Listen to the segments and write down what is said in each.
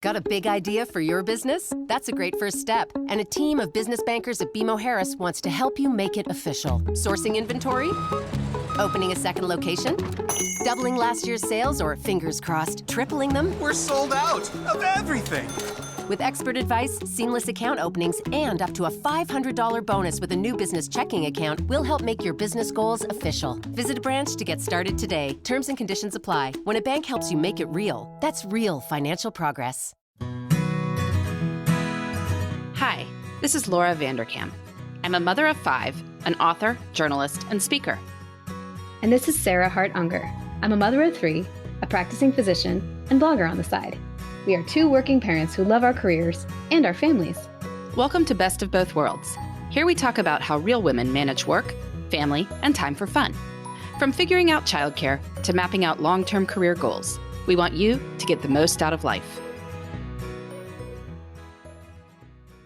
Got a big idea for your business? That's a great first step. And a team of business bankers at BMO Harris wants to help you make it official. Sourcing inventory? Opening a second location? Doubling last year's sales or, fingers crossed, tripling them? We're sold out of everything. With expert advice, seamless account openings, and up to a $500 bonus with a new business checking account, we'll help make your business goals official. Visit a branch to get started today. Terms and conditions apply. When a bank helps you make it real, that's real financial progress. Hi, this is Laura Vanderkam. I'm a mother of 5, an author, journalist, and speaker. And this is Sarah Hart Unger. I'm a mother of 3, a practicing physician, and blogger on the side. We are 2 working parents who love our careers and our families. Welcome to Best of Both Worlds. Here we talk about how real women manage work, family, and time for fun. From figuring out childcare to mapping out long-term career goals, we want you to get the most out of life.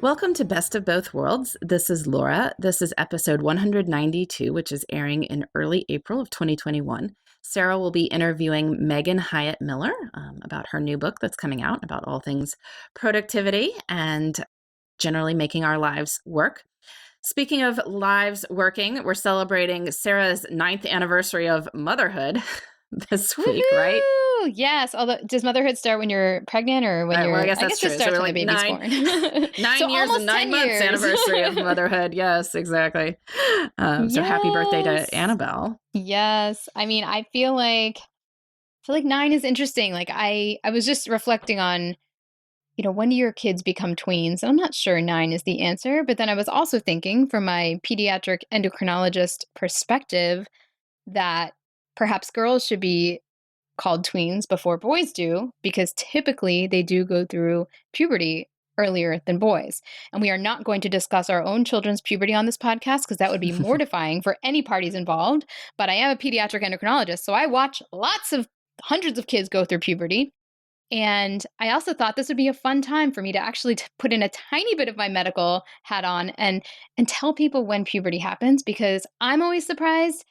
Welcome to Best of Both Worlds. This is Laura. This is episode 192, which is airing in early April of 2021. Sarah will be interviewing Megan Hyatt Miller about her new book that's coming out about all things productivity and generally making our lives work. Speaking of lives working, we're celebrating Sarah's 9th anniversary of motherhood this week, right? Yes. Although, does motherhood start when you're pregnant or when you're? Well, I guess that's true. It starts when the baby's born. 9 So years and 9 months years. anniversary of motherhood. Yes, exactly. So happy birthday to Annabelle. Yes. I mean, I feel like 9 is interesting. Like I was just reflecting on, when do your kids become tweens? And I'm not sure 9 is the answer. But then I was also thinking from my pediatric endocrinologist perspective that perhaps girls should be called tweens before boys do, because typically they do go through puberty earlier than boys. And we are not going to discuss our own children's puberty on this podcast because that would be mortifying for any parties involved. But I am a pediatric endocrinologist, so I watch hundreds of kids go through puberty. And I also thought this would be a fun time for me to actually put in a tiny bit of my medical hat on and tell people when puberty happens, because I'm always surprised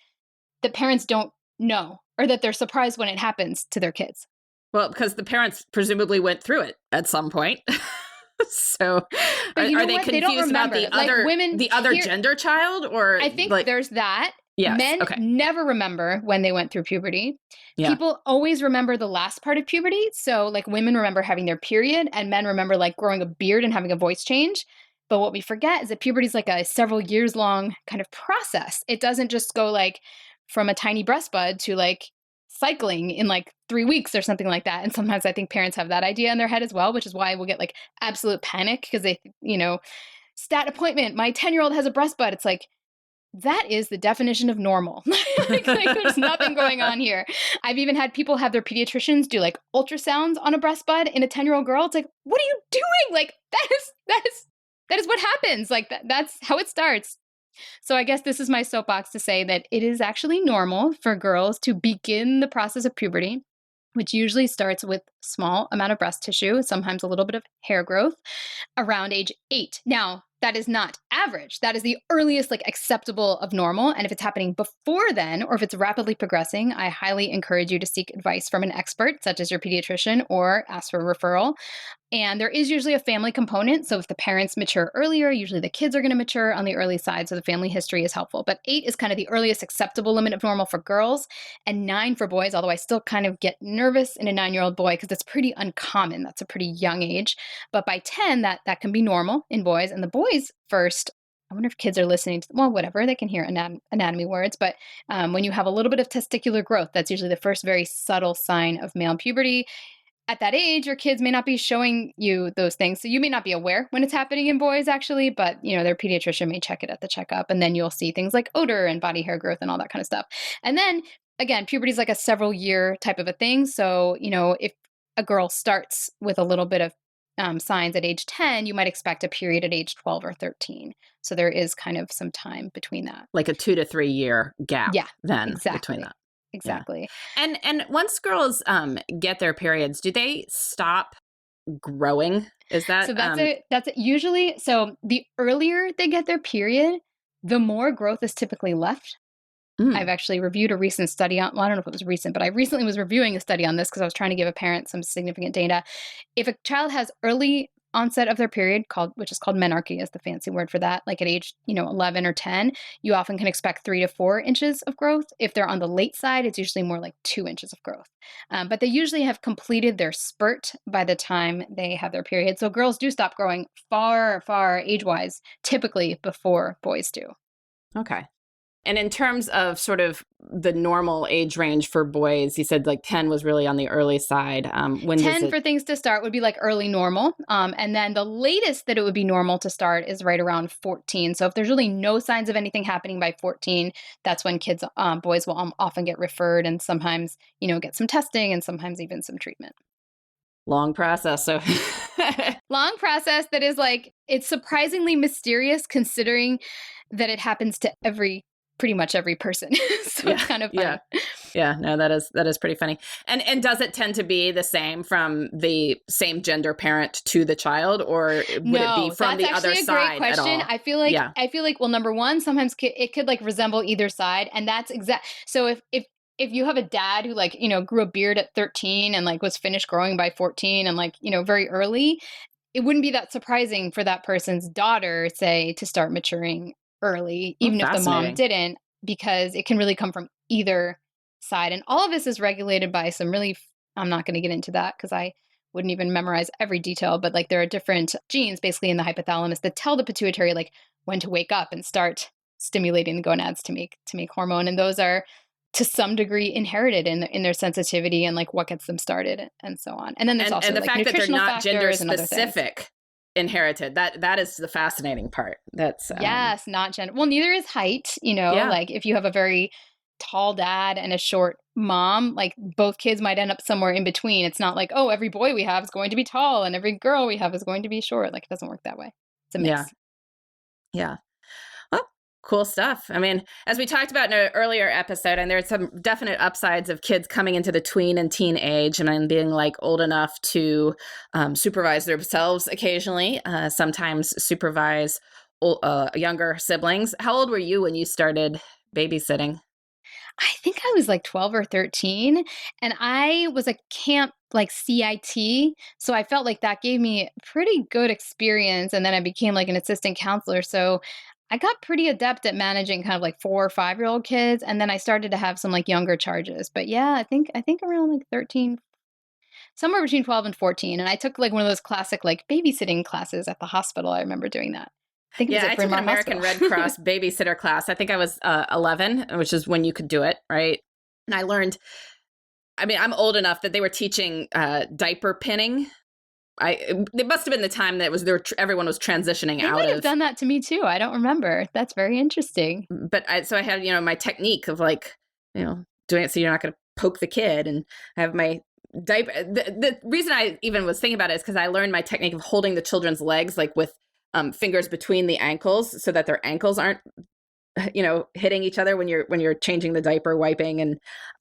that parents don't know, or that they're surprised when it happens to their kids. Well, because the parents presumably went through it at some point. So are they confused about the other gender child? Or I think there's that. Yes, Men never remember when they went through puberty. Yeah. People always remember the last part of puberty. So women remember having their period, and men remember growing a beard and having a voice change. But what we forget is that puberty is a several years long kind of process. It doesn't just go from a tiny breast bud to cycling in 3 weeks or something like that. And sometimes I think parents have that idea in their head as well, which is why we'll get absolute panic because they, stat appointment, my 10-year-old has a breast bud. It's that is the definition of normal. There's nothing going on here. I've even had people have their pediatricians do ultrasounds on a breast bud in a 10-year-old girl. It's what are you doing? That is what happens. That's how it starts. So I guess this is my soapbox to say that it is actually normal for girls to begin the process of puberty, which usually starts with small amount of breast tissue, sometimes a little bit of hair growth, around age 8. Now, that is not average. That is the earliest acceptable of normal. And if it's happening before then, or if it's rapidly progressing, I highly encourage you to seek advice from an expert, such as your pediatrician, or ask for a referral. And there is usually a family component. So if the parents mature earlier, usually the kids are going to mature on the early side. So the family history is helpful. But 8 is kind of the earliest acceptable limit of normal for girls, and 9 for boys, although I still kind of get nervous in a 9-year-old boy because it's pretty uncommon. That's a pretty young age. But by 10, that can be normal in boys. And the boys first, I wonder if kids are listening to, whatever, they can hear anatomy words. But when you have a little bit of testicular growth, that's usually the first very subtle sign of male puberty. At that age, your kids may not be showing you those things. So you may not be aware when it's happening in boys, actually, but their pediatrician may check it at the checkup. And then you'll see things like odor and body hair growth and all that kind of stuff. And then, again, puberty is a several year type of a thing. So, if a girl starts with a little bit of signs at age 10, you might expect a period at age 12 or 13. So there is kind of some time between that. A 2 to 3 year gap then exactly. between that. Exactly. Yeah. And once girls get their periods, do they stop growing? Is that so? That's it. Usually, so the earlier they get their period, the more growth is typically left. I've actually reviewed a recent study on, well, I don't know if it was recent, but I recently was reviewing a study on this because I was trying to give a parent some significant data. If a child has early onset of their period, which is called menarche is the fancy word for that, like at age 11 or 10, you often can expect 3 to 4 inches of growth. If they're on the late side, it's usually more like 2 inches of growth. But they usually have completed their spurt by the time they have their period. So girls do stop growing far, far age-wise, typically before boys do. Okay. And in terms of sort of the normal age range for boys, you said like 10 was really on the early side. When 10 for things to start would be like early normal. And then the latest that it would be normal to start is right around 14. So if there's really no signs of anything happening by 14, that's when boys will often get referred and sometimes, get some testing and sometimes even some treatment. Long process. So long process that is like, it's surprisingly mysterious considering that it happens to pretty much every person. So it's kind of fun. Yeah. No, that is pretty funny. And does it tend to be the same from the same gender parent to the child, or would it be from the other side? That's actually a great question. I feel like, well, number one, sometimes it could like resemble either side. And that's so if you have a dad who like, grew a beard at 13 and like was finished growing by 14 and like, very early, it wouldn't be that surprising for that person's daughter, say, to start maturing early, even if the mom didn't, because it can really come from either side. And all of this is regulated by some really, I'm not going to get into that because I wouldn't even memorize every detail, but like there are different genes basically in the hypothalamus that tell the pituitary like when to wake up and start stimulating the gonads to make hormone. And those are to some degree inherited in their sensitivity and like what gets them started and so on. And then there's also and the like fact that they're not gender specific. Inherited. That is the fascinating part. That's yes, not gender. Well, neither is height. Like if you have a very tall dad and a short mom, like both kids might end up somewhere in between. It's not like, oh, every boy we have is going to be tall and every girl we have is going to be short. Like it doesn't work that way. It's a mix. Yeah. Well, cool stuff. I mean, as we talked about in an earlier episode, and there's some definite upsides of kids coming into the tween and teen age and being like old enough to supervise themselves occasionally, sometimes supervise younger siblings. How old were you when you started babysitting? I think I was like 12 or 13, and I was a camp like CIT. So I felt like that gave me a pretty good experience. And then I became like an assistant counselor. So I got pretty adept at managing kind of like 4 or 5-year-old kids. And then I started to have some like younger charges. But yeah, I think around like 13, somewhere between 12 and 14. And I took like one of those classic like babysitting classes at the hospital. I remember doing that. I took an American Red Cross babysitter class. I think I was 11, which is when you could do it, right? And I learned, I'm old enough that they were teaching diaper pinning. It must have been the time that everyone was transitioning out of. They might have done that to me too. I don't remember. That's very interesting. But I had, my technique of like, doing it so you're not going to poke the kid, and I have my diaper. The reason I even was thinking about it is because I learned my technique of holding the children's legs like with fingers between the ankles so that their ankles aren't, hitting each other when you're changing the diaper, wiping, and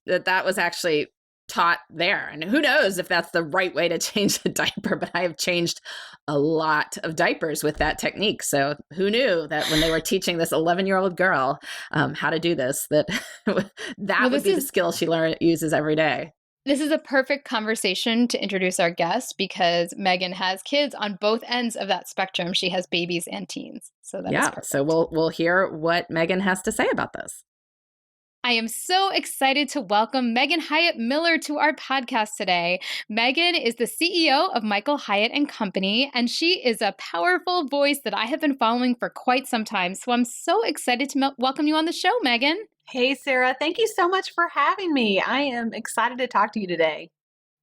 that was actually taught there. And who knows if that's the right way to change the diaper, but I have changed a lot of diapers with that technique. So who knew that when they were teaching this 11-year-old girl how to do this, that would be the skill she uses every day. This is a perfect conversation to introduce our guest because Megan has kids on both ends of that spectrum. She has babies and teens. So that's perfect. So we'll hear what Megan has to say about this. I am so excited to welcome Megan Hyatt Miller to our podcast today. Megan is the CEO of Michael Hyatt and Company, and she is a powerful voice that I have been following for quite some time. So I'm so excited to welcome you on the show, Megan. Hey, Sarah. Thank you so much for having me. I am excited to talk to you today.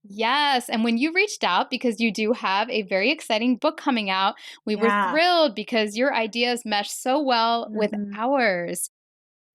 Yes. And when you reached out, because you do have a very exciting book coming out, we were thrilled because your ideas mesh so well with ours.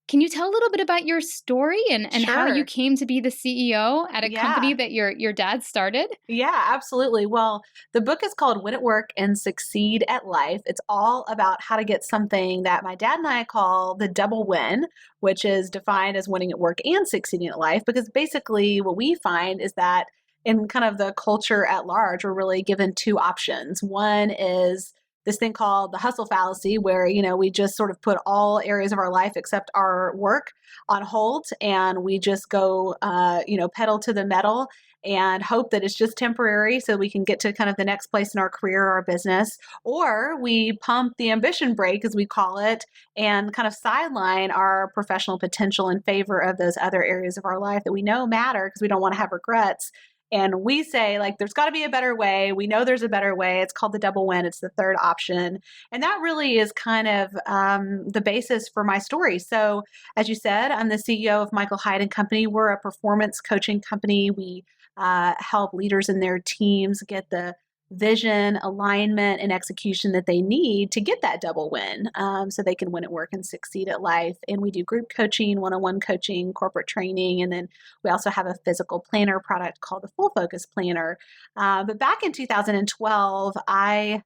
Can you tell a little bit about your story and Sure. how you came to be the CEO at a company that your dad started? Yeah, absolutely. Well, the book is called Win at Work and Succeed at Life. It's all about how to get something that my dad and I call the double win, which is defined as winning at work and succeeding at life. Because basically what we find is that in kind of the culture at large, we're really given two options. One is the this thing called the hustle fallacy, where, we just sort of put all areas of our life except our work on hold, and we just go, pedal to the metal and hope that it's just temporary so we can get to kind of the next place in our career or our business. Or we pump the ambition brake, as we call it, and kind of sideline our professional potential in favor of those other areas of our life that we know matter because we don't want to have regrets. And we say, like, there's got to be a better way. We know there's a better way. It's called the double win. It's the third option. And that really is kind of the basis for my story. So as you said, I'm the CEO of Michael Hyatt and Company. We're a performance coaching company. We help leaders and their teams get the vision, alignment, and execution that they need to get that double win so they can win at work and succeed at life. And we do group coaching, one-on-one coaching, corporate training, and then we also have a physical planner product called the Full Focus Planner. But back in 2012, I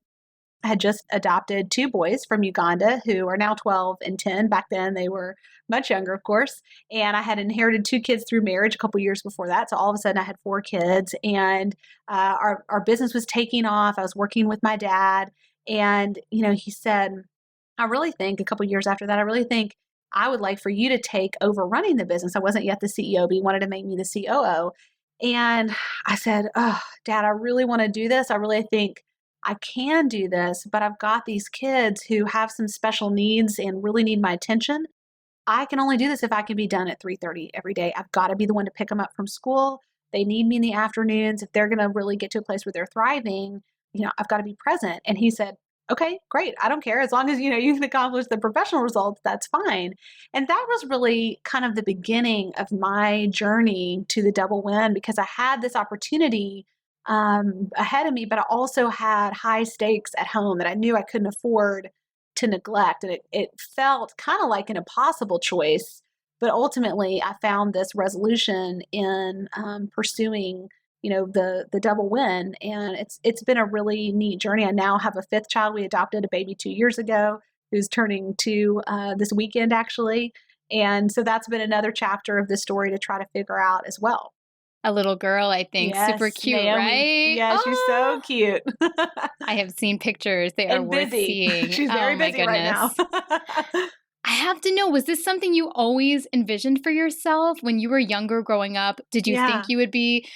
had just adopted 2 boys from Uganda who are now 12 and 10. Back then, they were much younger, of course. And I had inherited 2 kids through marriage a couple years before that. So all of a sudden, I had 4 kids, and our business was taking off. I was working with my dad, and he said, "I really think," a couple years after that, "I really think I would like for you to take over running the business." I wasn't yet the CEO, but he wanted to make me the COO. And I said, "Oh, Dad, I really want to do this. I really think I can do this, but I've got these kids who have some special needs and really need my attention. I can only do this if I can be done at 3:30 every day. I've got to be the one to pick them up from school. They need me in the afternoons. If they're going to really get to a place where they're thriving, I've got to be present." And he said, "Okay, great. I don't care. As long as, you can accomplish the professional results, that's fine." And that was really kind of the beginning of my journey to the double win, because I had this opportunity ahead of me, but I also had high stakes at home that I knew I couldn't afford to neglect. And it felt kind of like an impossible choice, but ultimately I found this resolution in pursuing, the double win. And it's been a really neat journey. I now have a 5th child. We adopted a baby 2 years ago who's turning 2 this weekend, actually. And so that's been another chapter of this story to try to figure out as well. A little girl, I think. Yes, super cute, Naomi. right? Yeah, she's so cute. I have seen pictures. They are worth seeing. She's very busy right now. I have to know, was this something you always envisioned for yourself when you were younger growing up? Did you think you would be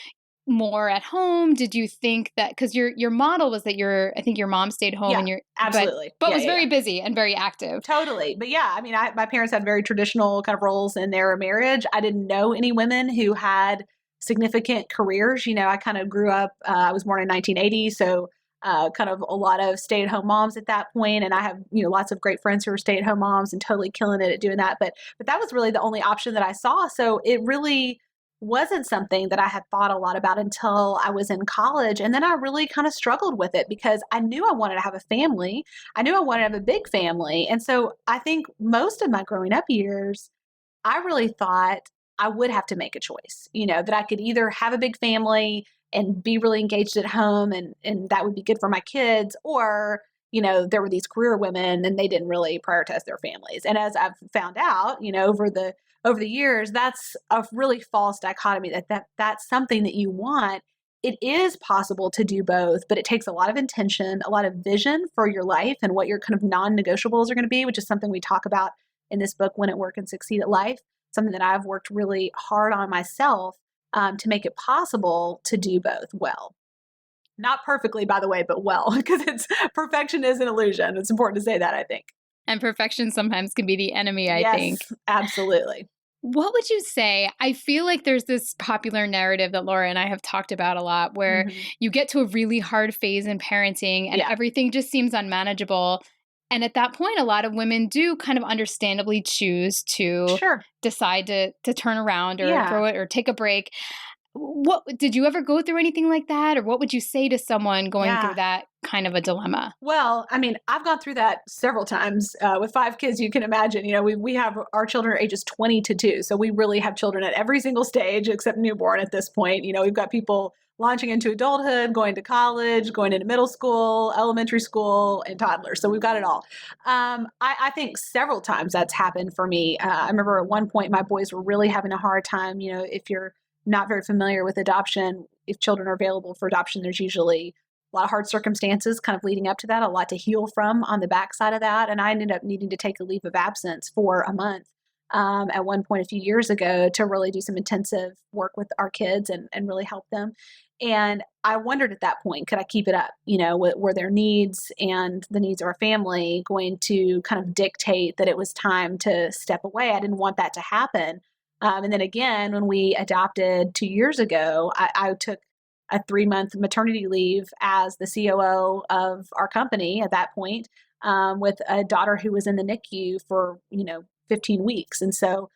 more at home? Did you think that, because your model was that I think your mom stayed home and absolutely. but was very busy and very active. Totally. But yeah, I mean, my parents had very traditional kind of roles in their marriage. I didn't know any women who had significant careers. I kind of grew up, I was born in 1980, so kind of a lot of stay-at-home moms at that point. And I have, lots of great friends who are stay-at-home moms and totally killing it at doing that. But that was really the only option that I saw. So it really wasn't something that I had thought a lot about until I was in college. And then I really kind of struggled with it because I knew I wanted to have a family. I knew I wanted to have a big family. And so I think most of my growing up years, I really thought I would have to make a choice, that I could either have a big family and be really engaged at home and that would be good for my kids, or, there were these career women and they didn't really prioritize their families. And as I've found out, over the years, that's a really false dichotomy that's something that you want. It is possible to do both, but it takes a lot of intention, a lot of vision for your life and what your kind of non-negotiables are going to be, which is something we talk about in this book, Win at Work and Succeed at Life. Something that I've worked really hard on myself to make it possible to do both well. Not perfectly, by the way, but well, because perfection is an illusion. It's important to say that, I think. And perfection sometimes can be the enemy, I think. Yes, absolutely. What would you say? I feel like there's this popular narrative that Laura and I have talked about a lot where you get to a really hard phase in parenting and everything just seems unmanageable. And at that point, a lot of women do kind of understandably choose to decide to turn around or throw it or take a break. What did you ever go through anything like that? Or what would you say to someone going through that kind of a dilemma? Well, I mean, I've gone through that several times with 5 kids. You can imagine, we have our children are ages 20 to 2. So we really have children at every single stage except newborn at this point. We've got people launching into adulthood, going to college, going into middle school, elementary school, and toddlers. So we've got it all. I think several times that's happened for me. I remember at one point my boys were really having a hard time. If you're not very familiar with adoption, if children are available for adoption, there's usually a lot of hard circumstances kind of leading up to that, a lot to heal from on the backside of that. And I ended up needing to take a leave of absence for a month at one point a few years ago to really do some intensive work with our kids and really help them. And I wondered at that point, could I keep it up? Were their needs and the needs of our family going to kind of dictate that it was time to step away? I didn't want that to happen. And then again, when we adopted 2 years ago, I took a 3-month maternity leave as the COO of our company at that point, with a daughter who was in the NICU for, 15 weeks. And so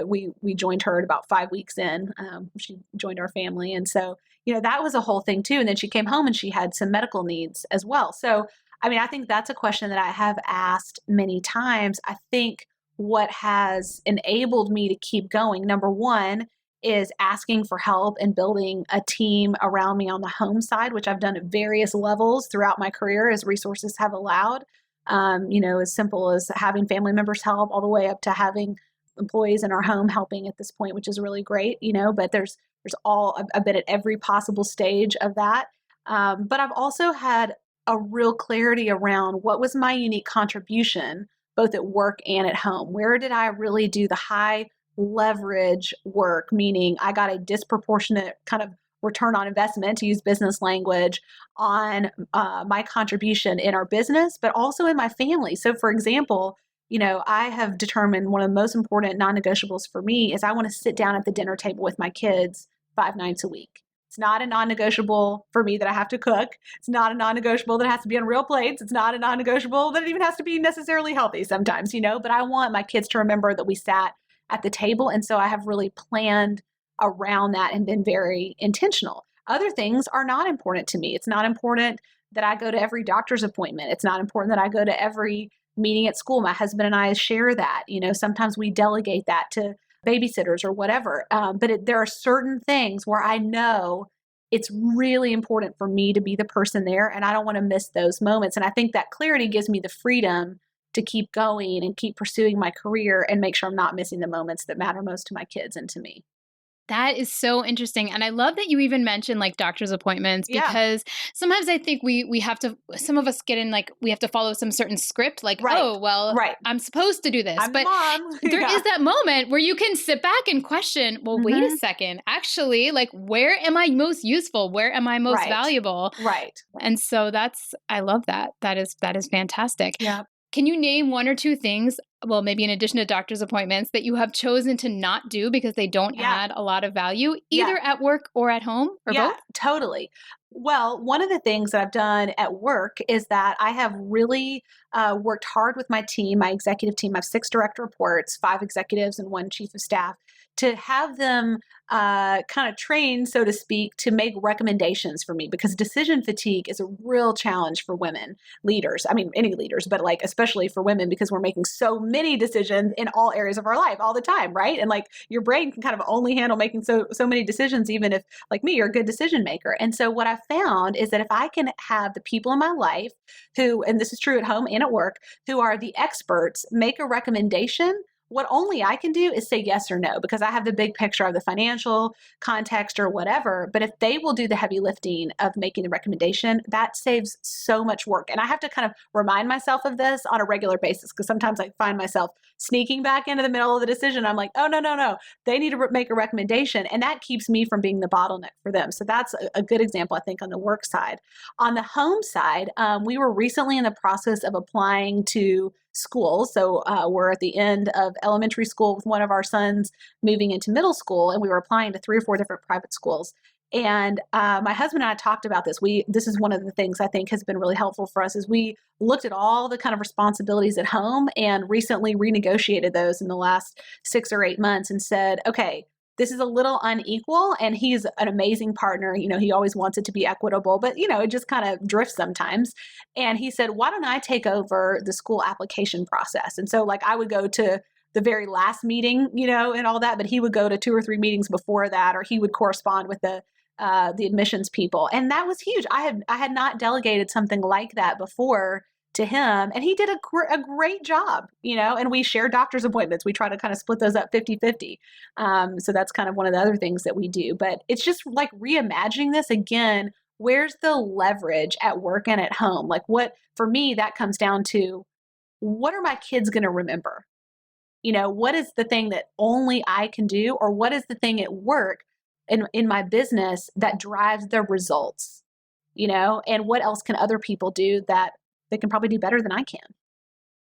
we joined her at about 5 weeks in. She joined our family. And so, that was a whole thing too. And then she came home and she had some medical needs as well. So, I think that's a question that I have asked many times. I think what has enabled me to keep going, number one, is asking for help and building a team around me on the home side, which I've done at various levels throughout my career as resources have allowed. As simple as having family members help all the way up to having employees in our home helping at this point, which is really great, but there's all a bit at every possible stage of that. But I've also had a real clarity around what was my unique contribution, both at work and at home. Where did I really do the high leverage work, meaning I got a disproportionate kind of return on investment, to use business language, on my contribution in our business, but also in my family. So for example, I have determined one of the most important non-negotiables for me is I want to sit down at the dinner table with my kids 5 nights a week. It's not a non-negotiable for me that I have to cook. It's not a non-negotiable that has to be on real plates. It's not a non-negotiable that it even has to be necessarily healthy sometimes, but I want my kids to remember that we sat at the table. And so I have really planned around that and been very intentional. Other things are not important to me. It's not important that I go to every doctor's appointment. It's not important that I go to every meeting at school. My husband and I share that. Sometimes we delegate that to babysitters or whatever. But there are certain things where I know it's really important for me to be the person there, and I don't want to miss those moments. And I think that clarity gives me the freedom to keep going and keep pursuing my career and make sure I'm not missing the moments that matter most to my kids and to me. That is so interesting. And I love that you even mentioned like doctor's appointments, because sometimes I think we have to, some of us get in like, we have to follow some certain script, like, I'm supposed to do this. I'm but the mom. There is that moment where you can sit back and question, well, wait a second, actually, like, where am I most useful? Where am I most valuable? Right. And so I love that. That is fantastic. Yeah. Can you name 1 or 2 things, well, maybe in addition to doctor's appointments, that you have chosen to not do because they don't add a lot of value, either at work or at home, or both? Totally. Well, one of the things that I've done at work is that I have really worked hard with my team, my executive team. I have 6 direct reports, 5 executives and 1 chief of staff, to have them kind of trained, so to speak, to make recommendations for me, because decision fatigue is a real challenge for women leaders. I mean, any leaders, but like especially for women, because we're making so many decisions in all areas of our life all the time, right? And like your brain can kind of only handle making so many decisions, even if, like me, you're a good decision maker. And so what I found is that if I can have the people in my life who, and this is true at home and at work, who are the experts, make a recommendation, what only I can do is say yes or no, because I have the big picture of the financial context or whatever. But if they will do the heavy lifting of making the recommendation, that saves so much work. And I have to kind of remind myself of this on a regular basis, because sometimes I find myself sneaking back into the middle of the decision. I'm like, oh, no. They need to make a recommendation. And that keeps me from being the bottleneck for them. So that's a good example, I think, on the work side. On the home side, we were recently in the process of applying to school. So we're at the end of elementary school with one of our sons moving into middle school, and we were applying to 3 or 4 different private schools. And my husband and I talked about this. This is one of the things I think has been really helpful for us, is we looked at all the kind of responsibilities at home and recently renegotiated those in the last 6 or 8 months and said, okay, this is a little unequal, and he's an amazing partner. He always wants it to be equitable, but it just kind of drifts sometimes. And he said, why don't I take over the school application process? And so like I would go to the very last meeting, and all that, but he would go to 2 or 3 meetings before that, or he would correspond with the admissions people. And that was huge. I had not delegated something like that before to him, and he did a great job, and we share doctor's appointments. We try to kind of split those up 50-50. So that's kind of one of the other things that we do, but it's just like reimagining this again where's the leverage at work and at home? Like for me, that comes down to, what are my kids going to remember? What is the thing that only I can do, or what is the thing at work in my business that drives the results? And what else can other people do that they can probably do better than I can?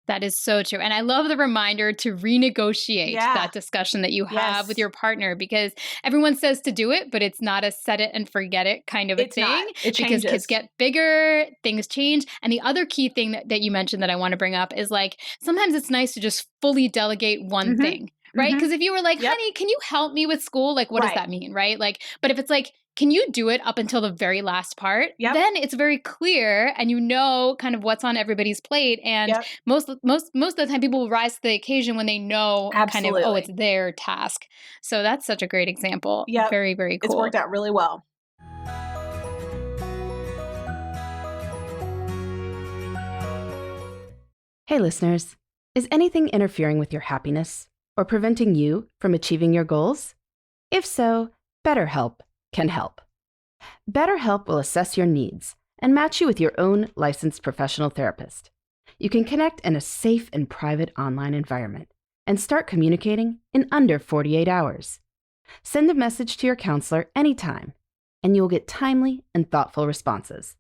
That is so true. And I love the reminder to renegotiate that discussion that you have with your partner, because everyone says to do it, but it's not a set it and forget it kind of a thing. Not. It changes. Because kids get bigger, things change. And the other key thing that you mentioned that I want to bring up is like, sometimes it's nice to just fully delegate one thing, right? Because if you were like, honey, can you help me with school? Like, what does that mean, right? Like, but if it's like, can you do it up until the very last part? Then it's very clear, and kind of what's on everybody's plate. And most of the time, people will rise to the occasion when they know kind of, it's their task. So that's such a great example. Very, very cool. It's worked out really well. Hey, listeners, is anything interfering with your happiness or preventing you from achieving your goals? If so, BetterHelp can help. BetterHelp will assess your needs and match you with your own licensed professional therapist. You can connect in a safe and private online environment and start communicating in under 48 hours. Send a message to your counselor anytime, and you'll get timely and thoughtful responses.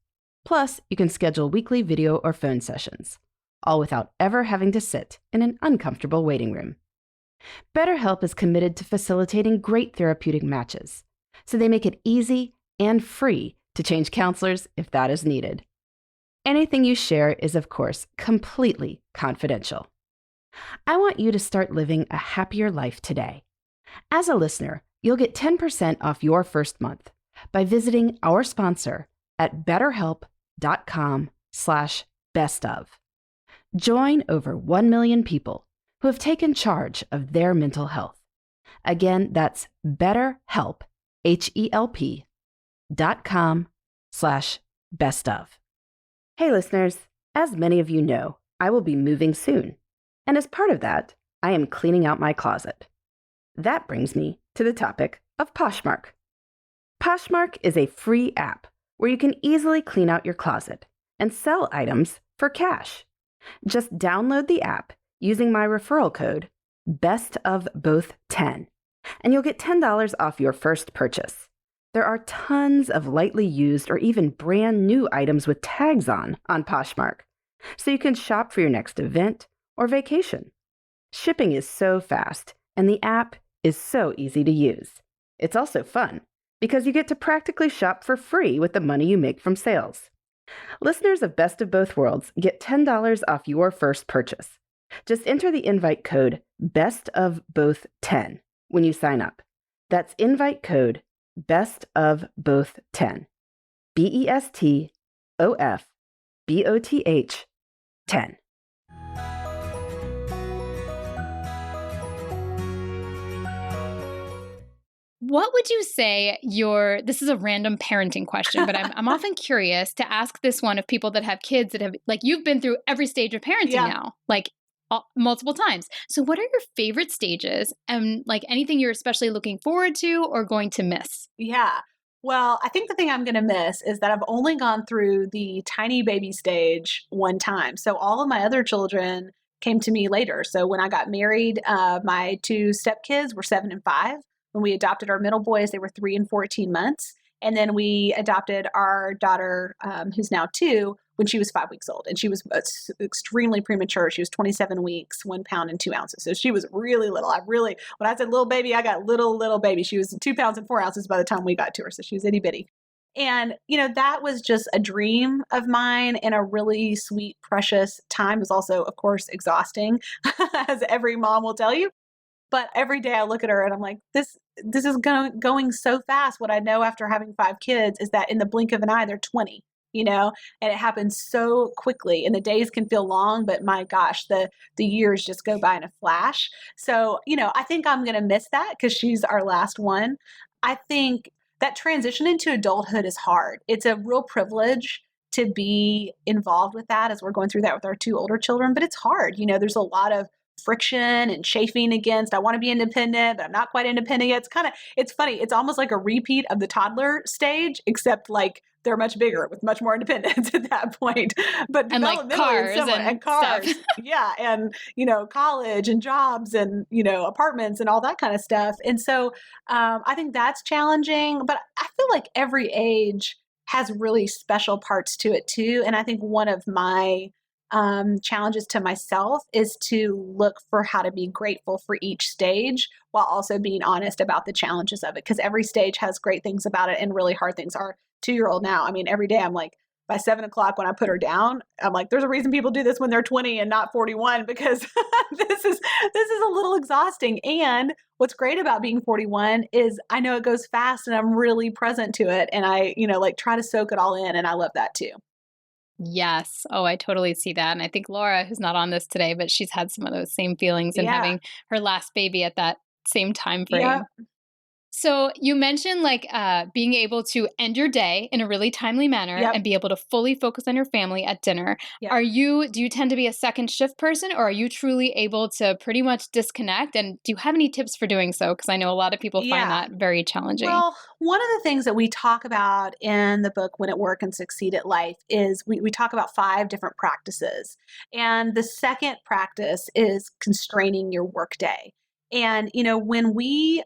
Plus, you can schedule weekly video or phone sessions, all without ever having to sit in an uncomfortable waiting room. BetterHelp is committed to facilitating great therapeutic matches, so they make it easy and free to change counselors if that is needed. Anything you share is, of course, completely confidential. I want you to start living a happier life today. As a listener, you'll get 10% off your first month by visiting our sponsor at betterhelp.com/bestof. Join over 1 million people who have taken charge of their mental health. Again, that's BetterHelp, HELP.com/bestof. Hey listeners, as many of you know, I will be moving soon. And as part of that, I am cleaning out my closet. That brings me to the topic of Poshmark. Poshmark is a free app where you can easily clean out your closet and sell items for cash. Just download the app using my referral code, BESTOFBOTH10, and you'll get $10 off your first purchase. There are tons of lightly used or even brand new items with tags on Poshmark, so you can shop for your next event or vacation. Shipping is so fast, and the app is so easy to use. It's also fun, because you get to practically shop for free with the money you make from sales. Listeners of Best of Both Worlds get $10 off your first purchase. Just enter the invite code BESTOFBOTH10 when you sign up. That's invite code BESTOFBOTH10. BESTOFBOTH 10. What would you say this is a random parenting question, but I'm often curious to ask this one of people that have kids that have, like, you've been through every stage of parenting now, like multiple times. So what are your favorite stages, and like anything you're especially looking forward to or going to miss? Yeah. Well, I think the thing I'm going to miss is that I've only gone through the tiny baby stage one time. So all of my other children came to me later. So when I got married, my two stepkids were 7 and 5. When we adopted our middle boys, they were 3 and 14 months. And then we adopted our daughter, who's now 2, when she was 5 weeks old. And she was extremely premature. She was 27 weeks, 1 pound and 2 ounces. So she was really little. When I said little baby, I got little baby. She was 2 pounds and 4 ounces by the time we got to her. So she was itty bitty. And, that was just a dream of mine and a really sweet, precious time. It was also, of course, exhausting, as every mom will tell you. But every day I look at her and I'm like, this is going so fast. What I know after having 5 kids is that in the blink of an eye, they're 20, and it happens so quickly, and the days can feel long, but my gosh, the years just go by in a flash. So, I think I'm going to miss that because she's our last one. I think that transition into adulthood is hard. It's a real privilege to be involved with that as we're going through that with our 2 older children, but it's hard. There's a lot of friction and chafing against. I want to be independent, but I'm not quite independent yet. It's funny. It's almost like a repeat of the toddler stage, except like they're much bigger with much more independence at that point. But and like cars and cars, stuff. yeah, and college and jobs and apartments and all that kind of stuff. And so I think that's challenging. But I feel like every age has really special parts to it too. And I think one of my challenges to myself is to look for how to be grateful for each stage while also being honest about the challenges of it. Because every stage has great things about it and really hard things. Our 2-year-old now, I mean, every day I'm like, by 7 o'clock when I put her down, I'm like, there's a reason people do this when they're 20 and not 41, because this is a little exhausting. And what's great about being 41 is I know it goes fast and I'm really present to it. And I, like try to soak it all in. And I love that too. Yes. Oh, I totally see that. And I think Laura, who's not on this today, but she's had some of those same feelings and having her last baby at that same time frame. Yeah. So you mentioned like being able to end your day in a really timely manner and be able to fully focus on your family at dinner. Yep. Do you tend to be a second shift person, or are you truly able to pretty much disconnect? And do you have any tips for doing so? Because I know a lot of people find that very challenging. Well, one of the things that we talk about in the book, Win at Work and Succeed at Life, is we talk about 5 different practices. And the second practice is constraining your workday. And, when we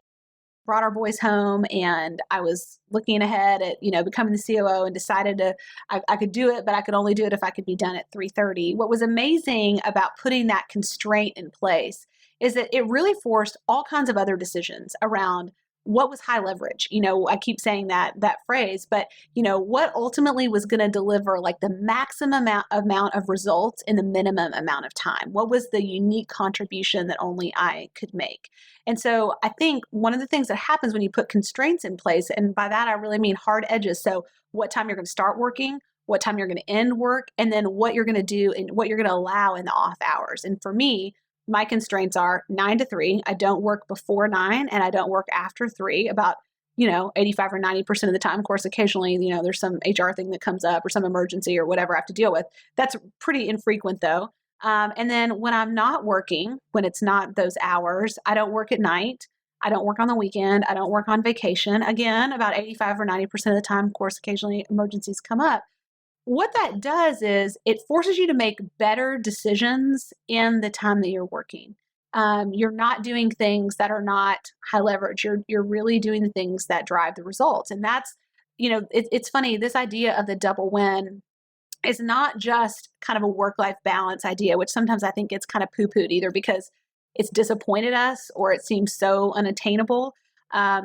brought our boys home and I was looking ahead at, becoming the COO and decided I could do it, but I could only do it if I could be done at 3:30. What was amazing about putting that constraint in place is that it really forced all kinds of other decisions around what was high leverage. I keep saying that phrase, but what ultimately was going to deliver like the maximum amount of results in the minimum amount of time? What was the unique contribution that only I could make? And so I think one of the things that happens when you put constraints in place, and by that I really mean hard edges. So what time you're going to start working, what time you're going to end work, and then what you're going to do and what you're going to allow in the off hours. And for me, my constraints are 9 to 3. I don't work before 9 and I don't work after 3 about, 85 or 90% of the time. Of course, occasionally, there's some HR thing that comes up or some emergency or whatever I have to deal with. That's pretty infrequent though. And then when I'm not working, when it's not those hours, I don't work at night. I don't work on the weekend. I don't work on vacation. Again, about 85 or 90% of the time. Of course, occasionally emergencies come up. What that does is it forces you to make better decisions in the time that you're working. You're not doing things that are not high leverage. You're really doing the things that drive the results. And that's, it's funny, this idea of the double win is not just kind of a work-life balance idea, which sometimes I think gets kind of poo-pooed either because it's disappointed us or it seems so unattainable.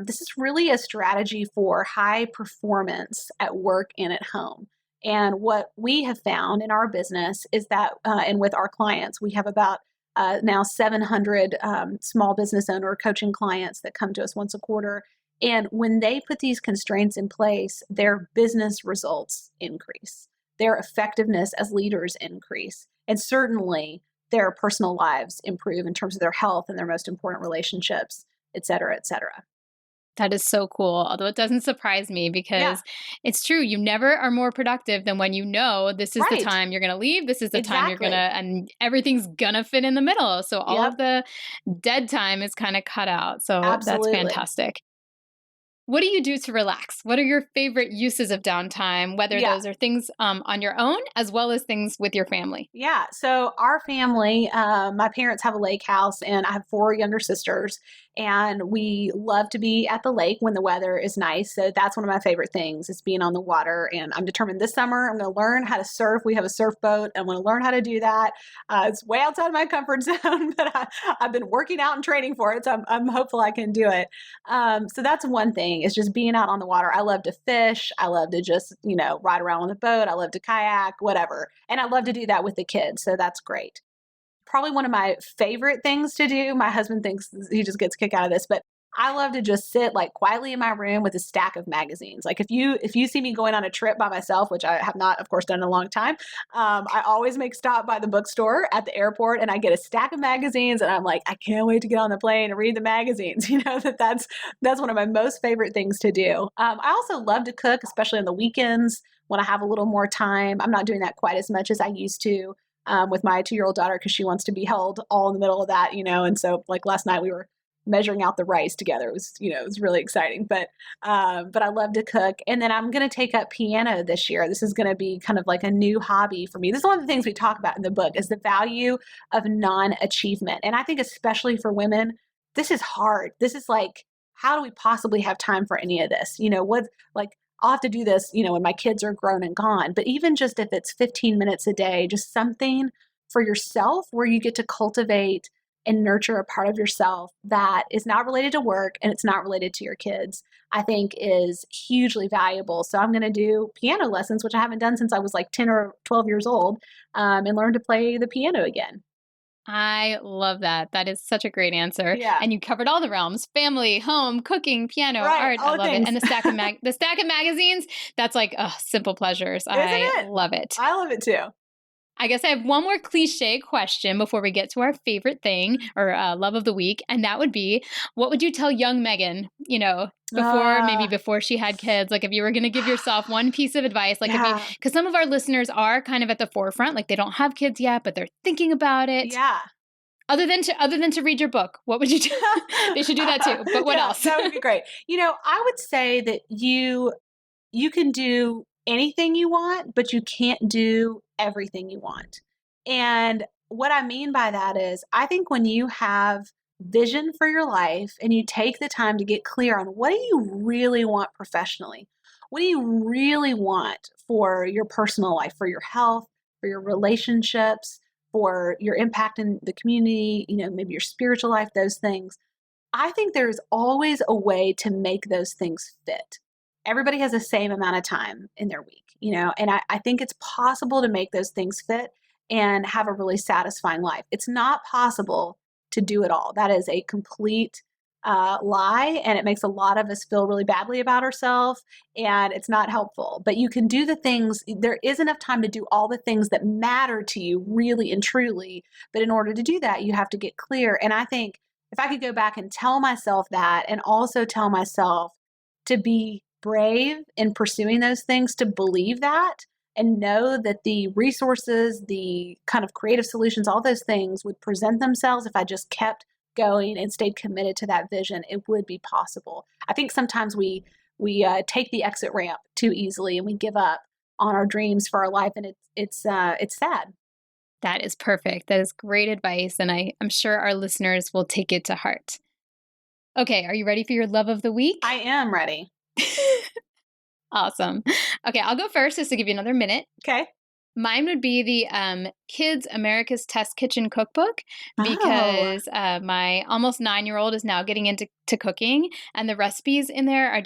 This is really a strategy for high performance at work and at home. And what we have found in our business is that, and with our clients, we have about now 700 small business owner coaching clients that come to us once a quarter. And when they put these constraints in place, their business results increase, their effectiveness as leaders increase, and certainly their personal lives improve in terms of their health and their most important relationships, et cetera, et cetera. That is so cool. Although it doesn't surprise me because it's true. You never are more productive than when this is the time you're going to leave. This is the time you're going to, and everything's going to fit in the middle. So all of the dead time is kind of cut out. So that's fantastic. What do you do to relax? What are your favorite uses of downtime, whether those are things on your own as well as things with your family? Yeah. So our family, my parents have a lake house and I have 4 younger sisters. And we love to be at the lake when the weather is nice. So that's one of my favorite things is being on the water. And I'm determined this summer I'm going to learn how to surf. We have a surf boat. I want to learn how to do that. It's way outside my comfort zone, but I've been working out and training for it. So I'm hopeful I can do it. So that's one thing is just being out on the water. I love to fish. I love to just, ride around on the boat. I love to kayak, whatever. And I love to do that with the kids. So that's great. Probably one of my favorite things to do. My husband thinks he just gets a kick out of this, but I love to just sit like quietly in my room with a stack of magazines. Like if you see me going on a trip by myself, which I have not, of course, done in a long time, I always make stop by the bookstore at the airport and I get a stack of magazines and I'm like, I can't wait to get on the plane and read the magazines. That's one of my most favorite things to do. I also love to cook, especially on the weekends when I have a little more time. I'm not doing that quite as much as I used to. with my 2-year-old daughter because she wants to be held all in the middle of that, and so like last night we were measuring out the rice together. It was really exciting, but I love to cook. And then I'm going to take up piano this year. This is going to be kind of like a new hobby for me. This is one of the things we talk about in the book is the value of non-achievement. And I think especially for women, this is hard. This is like, how do we possibly have time for any of this? I'll have to do this, when my kids are grown and gone. But even just if it's 15 minutes a day, just something for yourself where you get to cultivate and nurture a part of yourself that is not related to work and it's not related to your kids, I think is hugely valuable. So I'm going to do piano lessons, which I haven't done since I was like 10 or 12 years old, and learn to play the piano again. I love that. That is such a great answer. Yeah. And you covered all the realms: family, home, cooking, piano, right, art. I love things. it. And the stack of magazines, that's like simple pleasures. Isn't I it? love it. I love it too. I guess I have one more cliche question before we get to our favorite thing or love of the week. And that would be, what would you tell young Megan, before she had kids? Like if you were going to give yourself one piece of advice, like because some of our listeners are kind of at the forefront, like they don't have kids yet, but they're thinking about it. Yeah. Other than to read your book, what would you do? They should do that too. But what else? That would be great. I would say that you can do anything you want, but you can't do everything you want. And what I mean by that is, I think when you have vision for your life and you take the time to get clear on what do you really want professionally? What do you really want for your personal life, for your health, for your relationships, for your impact in the community, maybe your spiritual life, those things. I think there's always a way to make those things fit. Everybody has the same amount of time in their week, and I think it's possible to make those things fit and have a really satisfying life. It's not possible to do it all. That is a complete lie, and it makes a lot of us feel really badly about ourselves, and it's not helpful. But you can do the things, there is enough time to do all the things that matter to you really and truly, but in order to do that, you have to get clear. And I think if I could go back and tell myself that, and also tell myself to be brave in pursuing those things, to believe that, and know that the resources, the kind of creative solutions, all those things would present themselves if I just kept going and stayed committed to that vision, it would be possible. I think sometimes we take the exit ramp too easily and we give up on our dreams for our life, and it's sad. That is perfect. That is great advice, and I'm sure our listeners will take it to heart. Okay, are you ready for your love of the week? I am ready. Awesome. Okay, I'll go first just to give you another minute. Okay. Mine would be the Kids America's Test Kitchen Cookbook, because my almost 9-year-old is now getting into cooking, and the recipes in there are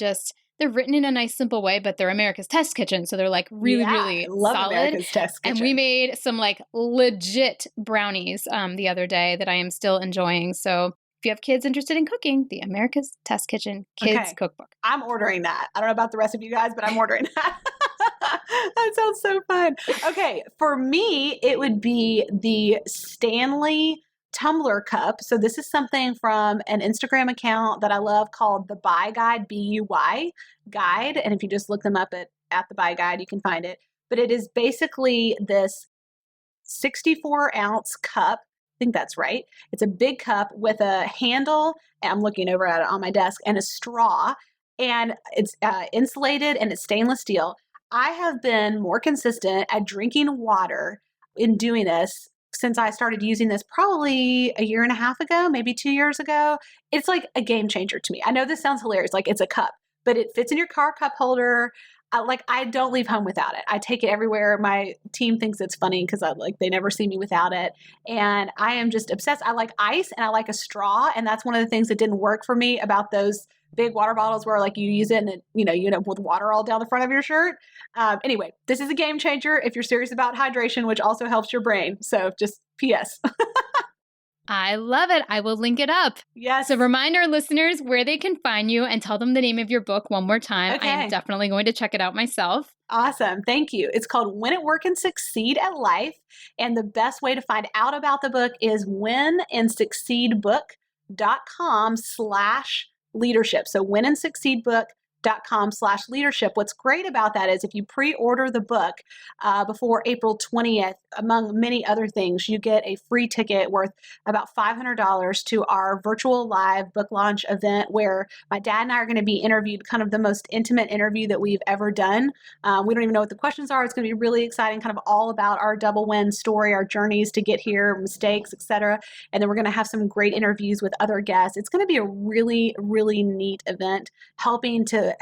they're written in a nice, simple way, but they're America's Test Kitchen, so they're like really, really I love solid. America's Test Kitchen. And we made some like legit brownies the other day that I am still enjoying. So if you have kids interested in cooking, the America's Test Kitchen Kids Cookbook. I'm ordering that. I don't know about the rest of you guys, but I'm ordering that. That sounds so fun. Okay, for me, it would be the Stanley tumbler cup. So this is something from an Instagram account that I love called the Buy Guide, BUY Guide. And if you just look them up at the Buy Guide, you can find it. But it is basically this 64-ounce cup. I think that's right. It's a big cup with a handle. I'm looking over at it on my desk, and a straw. And it's insulated, and it's stainless steel. I have been more consistent at drinking water in doing this since I started using this probably a year and a half ago, maybe 2 years ago. It's like a game changer to me. I know this sounds hilarious, like it's a cup, but it fits in your car cup holder. I don't leave home without it. I take it everywhere. My team thinks it's funny because they never see me without it. And I am just obsessed. I like ice and I like a straw. And that's one of the things that didn't work for me about those big water bottles where you use it and you end up with water all down the front of your shirt. Anyway, this is a game changer if you're serious about hydration, which also helps your brain. So just PS. I love it. I will link it up. Yes. So remind our listeners where they can find you and tell them the name of your book one more time. Okay. I am definitely going to check it out myself. Awesome. Thank you. It's called Win at Work and Succeed at Life. And the best way to find out about the book is winandsucceedbook.com/leadership. So winandsucceedbook.com pttime.com/leadership. What's great about that is if you pre-order the book before April 20th, among many other things, you get a free ticket worth about $500 to our virtual live book launch event where my dad and I are going to be interviewed, kind of the most intimate interview that we've ever done. We don't even know what the questions are. It's going to be really exciting, kind of all about our double win story, our journeys to get here, mistakes, etc. And then we're going to have some great interviews with other guests. It's going to be a really, really neat event, helping to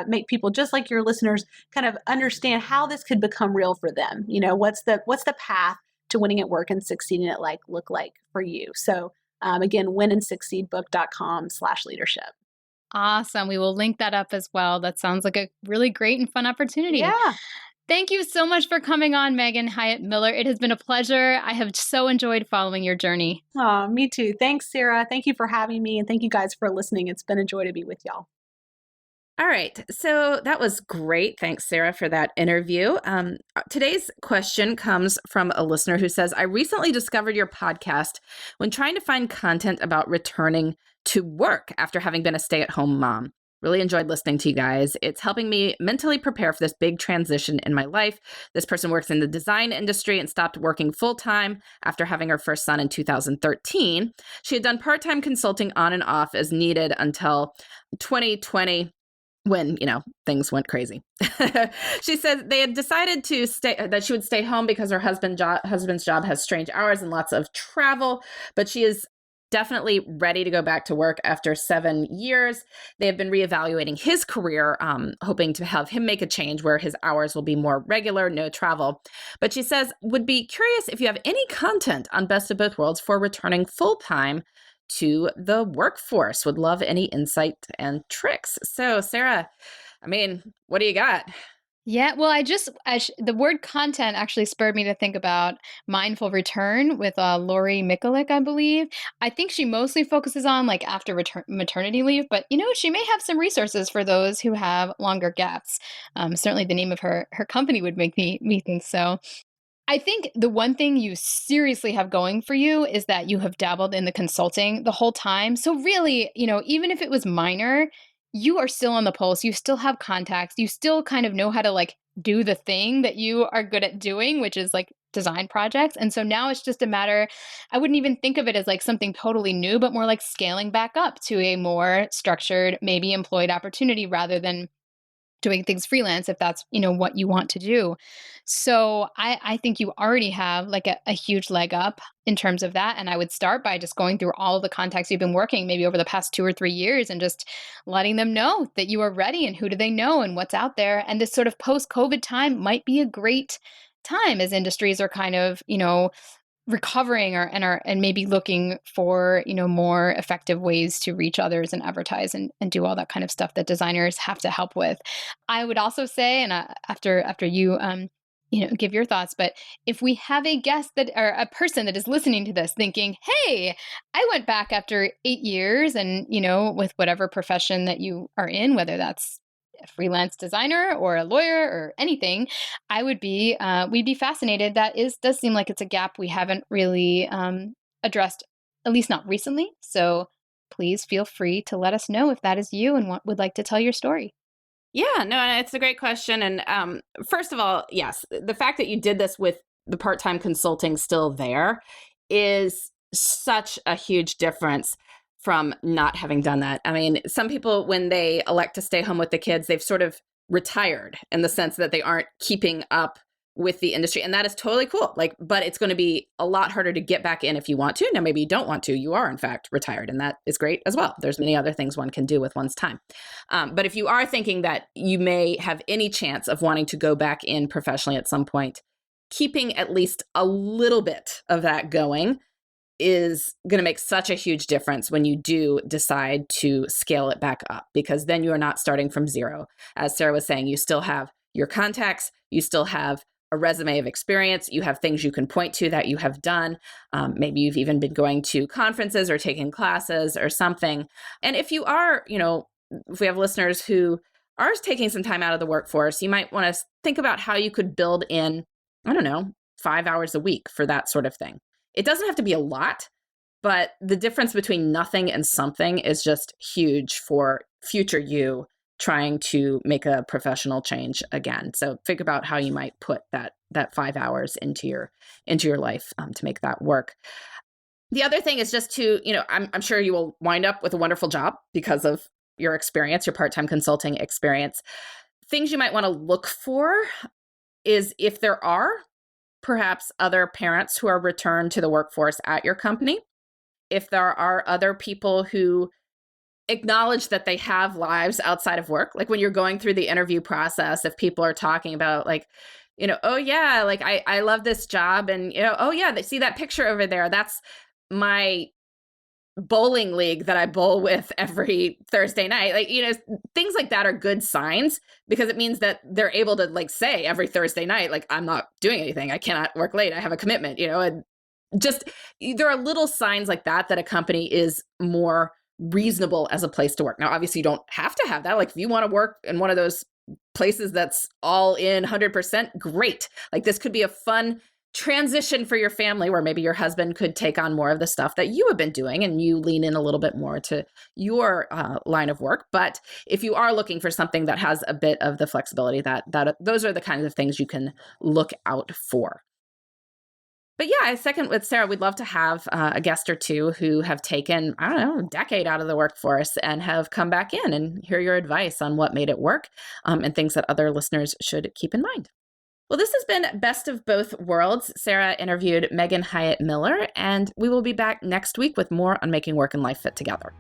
make people just like your listeners kind of understand how this could become real for them. You know, what's the path to winning at work and succeeding at life look like for you? So again, winandsucceedbook.com/leadership. Awesome. We will link that up as well. That sounds like a really great and fun opportunity. Yeah. Thank you so much for coming on, Megan Hyatt Miller. It has been a pleasure. I have so enjoyed following your journey. Oh, me too. Thanks, Sarah. Thank you for having me. And thank you guys for listening. It's been a joy to be with y'all. All right. So that was great. Thanks, Sarah, for that interview. Today's question comes from a listener who says, I recently discovered your podcast when trying to find content about returning to work after having been a stay-at-home mom. Really enjoyed listening to you guys. It's helping me mentally prepare for this big transition in my life. This person works in the design industry and stopped working full-time after having her first son in 2013. She had done part-time consulting on and off as needed until 2020. When, things went crazy. She said they had decided that she would stay home because her husband's job has strange hours and lots of travel, but she is definitely ready to go back to work after 7 years. They have been reevaluating his career, hoping to have him make a change where his hours will be more regular, no travel. But she says, would be curious if you have any content on Best of Both Worlds for returning full-time to the workforce. Would love any insight and tricks. So, Sarah, what do you got? Yeah, well, the word content actually spurred me to think about Mindful Return with Lori Mikulik, I believe. I think she mostly focuses on after maternity leave, but she may have some resources for those who have longer gaps. Certainly the name of her company would make me think so. I think the one thing you seriously have going for you is that you have dabbled in the consulting the whole time. So really, even if it was minor, you are still on the pulse. You still have contacts. You still kind of know how to do the thing that you are good at doing, which is design projects. And so now it's just a matter, I wouldn't even think of it as something totally new, but more scaling back up to a more structured, maybe employed opportunity rather than doing things freelance, if that's, what you want to do. So I think you already have a huge leg up in terms of that. And I would start by just going through all of the contacts you've been working maybe over the past 2 or 3 years and just letting them know that you are ready and who do they know and what's out there. And this sort of post-COVID time might be a great time as industries are kind of, recovering and maybe looking for, more effective ways to reach others and advertise and do all that kind of stuff that designers have to help with. I would also say, and after you, give your thoughts, but if we have a guest or a person that is listening to this thinking, hey, I went back after 8 years and, with whatever profession that you are in, whether that's a freelance designer or a lawyer or anything, we'd be fascinated. Does seem like it's a gap we haven't really addressed, at least not recently. So please feel free to let us know if that is you and would like to tell your story. Yeah, no, it's a great question. And first of all, yes, the fact that you did this with the part-time consulting still there is such a huge difference from not having done that. Some people, when they elect to stay home with the kids, they've sort of retired in the sense that they aren't keeping up with the industry. And that is totally cool. But it's going to be a lot harder to get back in if you want to. Now, maybe you don't want to. You are, in fact, retired. And that is great as well. There's many other things one can do with one's time. But if you are thinking that you may have any chance of wanting to go back in professionally at some point, keeping at least a little bit of that going is going to make such a huge difference when you do decide to scale it back up, because then you are not starting from zero. As Sarah was saying, you still have your contacts, you still have a resume of experience, you have things you can point to that you have done. Maybe you've even been going to conferences or taking classes or something. And if you are, if we have listeners who are taking some time out of the workforce, you might want to think about how you could build in, 5 hours a week for that sort of thing. It doesn't have to be a lot, but the difference between nothing and something is just huge for future you trying to make a professional change again. So think about how you might put that 5 hours into your life to make that work. The other thing is just to, I'm sure you will wind up with a wonderful job because of your experience, your part-time consulting experience. Things you might want to look for is if there are perhaps other parents who are returned to the workforce at your company, if there are other people who acknowledge that they have lives outside of work, like when you're going through the interview process, if people are talking about like, oh yeah, like I love this job, and oh yeah, they see that picture over there, that's my bowling league that I bowl with every Thursday night. Like, things like that are good signs because it means that they're able to like say every Thursday night, like, I'm not doing anything. I cannot work late. I have a commitment, and just there are little signs like that a company is more reasonable as a place to work. Now, obviously you don't have to have that. Like if you want to work in one of those places that's all in 100%, great. Like this could be a fun transition for your family where maybe your husband could take on more of the stuff that you have been doing and you lean in a little bit more to your line of work. But if you are looking for something that has a bit of the flexibility, that those are the kinds of things you can look out for. But yeah, I second with Sarah. We'd love to have a guest or two who have taken, a decade out of the workforce and have come back in and hear your advice on what made it work and things that other listeners should keep in mind. Well, this has been Best of Both Worlds. Sarah interviewed Megan Hyatt Miller, and we will be back next week with more on making work and life fit together.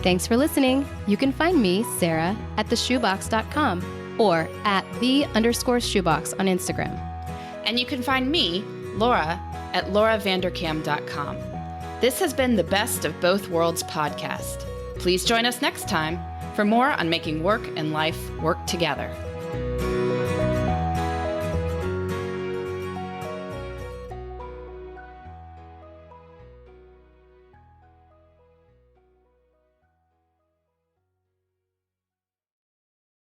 Thanks for listening. You can find me, Sarah, at theshoebox.com or at @the_shoebox on Instagram. And you can find me, Laura, at lauravanderkam.com. This has been the Best of Both Worlds podcast. Please join us next time for more on making work and life work together.